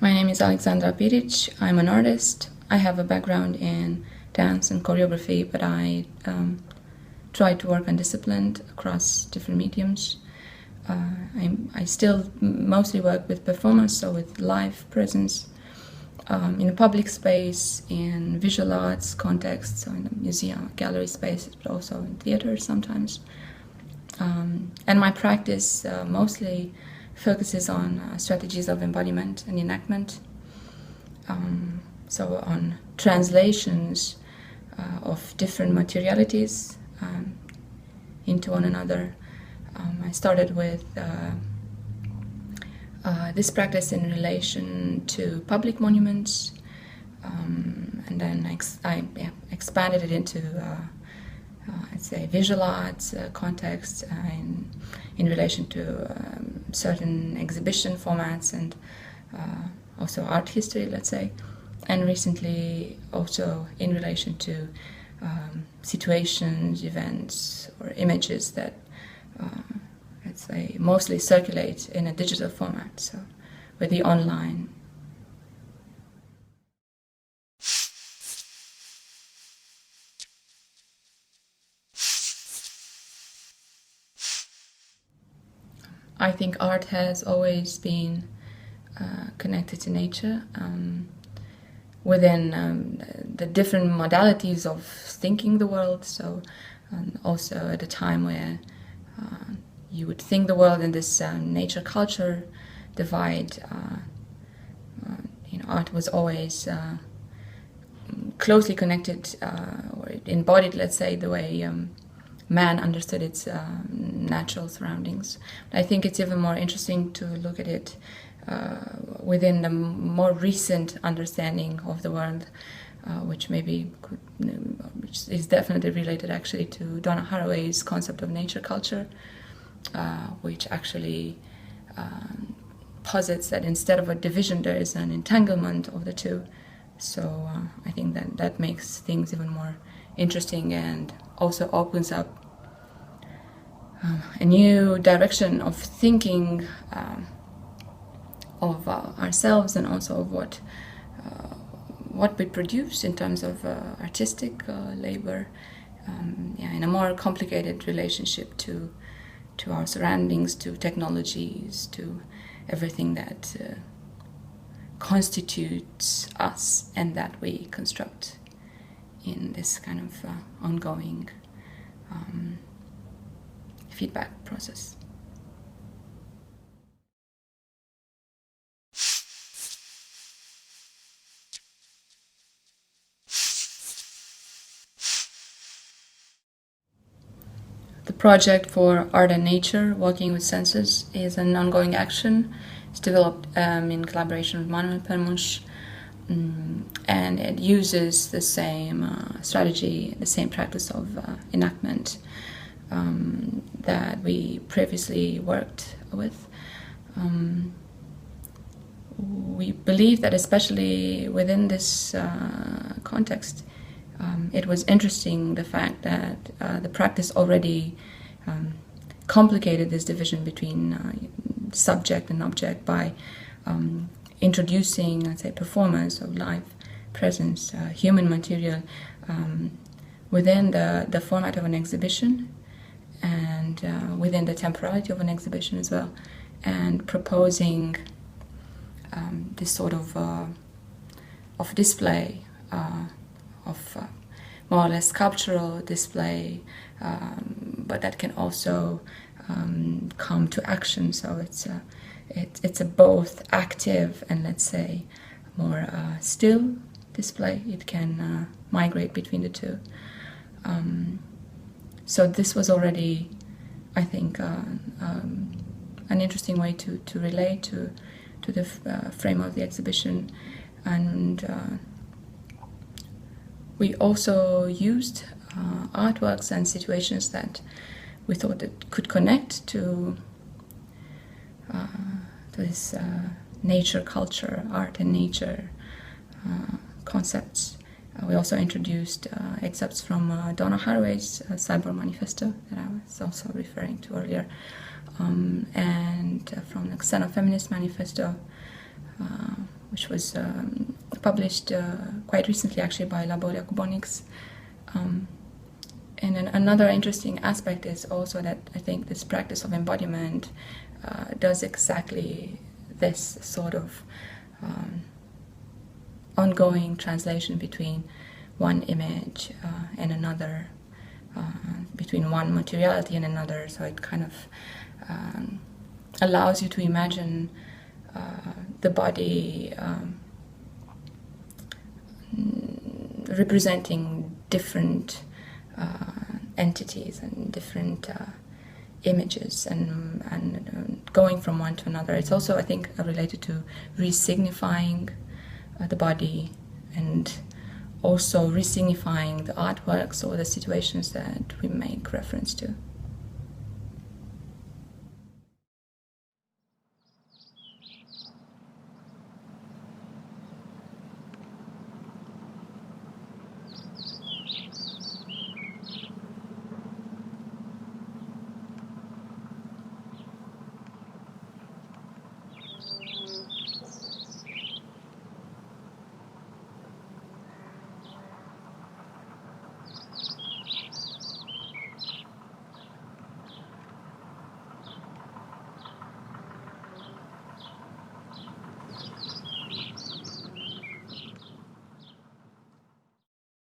My name is Alexandra Pirici. I'm an artist. I have a background in dance and choreography, but I try to work undisciplined across different mediums. I still mostly work with performance, so with live presence in a public space, in visual arts contexts, so in a museum, gallery spaces, but also in theater sometimes. And my practice mostly focuses on strategies of embodiment and enactment. So on translations of different materialities into one another. I started with this practice in relation to public monuments, and then I expanded it into I'd say visual arts context in relation to certain exhibition formats and also art history, let's say, and recently also in relation to situations, events, or images that let's say mostly circulate in a digital format, so with the online. I think art has always been connected to nature within the different modalities of thinking the world. So also at a time where you would think the world in this nature-culture divide, art was always closely connected or embodied, let's say, the way man understood its natural surroundings. But I think it's even more interesting to look at it within the more recent understanding of the world, which is definitely related actually to Donna Haraway's concept of nature culture, which actually posits that instead of a division there is an entanglement of the two. So I think that makes things even more interesting and also opens up a new direction of thinking of ourselves and also of what we produce in terms of artistic labor, in a more complicated relationship to our surroundings, to technologies, to everything that constitutes us and that we construct in this kind of ongoing feedback process. The project for Art and Nature, Walking with Senses, is an ongoing action. It's developed in collaboration with Manuel Pelmuş, and it uses the same strategy, the same practice of enactment that we previously worked with. We believe that especially within this context, it was interesting the fact that the practice already complicated this division between subject and object by introducing, let's say, performance of live presence, human material, within the format of an exhibition and within the temporality of an exhibition as well, and proposing this sort of display, of more or less sculptural display, but that can also come to action. So it's a both active and, let's say, more still display. It can migrate between the two. So this was already, I think, an interesting way to relate to the frame of the exhibition. And we also used artworks and situations that we thought that could connect to this nature culture, art and nature concepts. We also introduced excerpts from Donna Haraway's Cyber Manifesto that I was also referring to earlier, and from the Xenofeminist Manifesto, which was published quite recently, actually, by Laboria Cubonics. And then another interesting aspect is also that I think this practice of embodiment does exactly this sort of ongoing translation between one image and another, between one materiality and another. So it kind of allows you to imagine the body representing different entities and different images and going from one to another. It's also, I think, related to re-signifying the body and also re-signifying the artworks or the situations that we make reference to.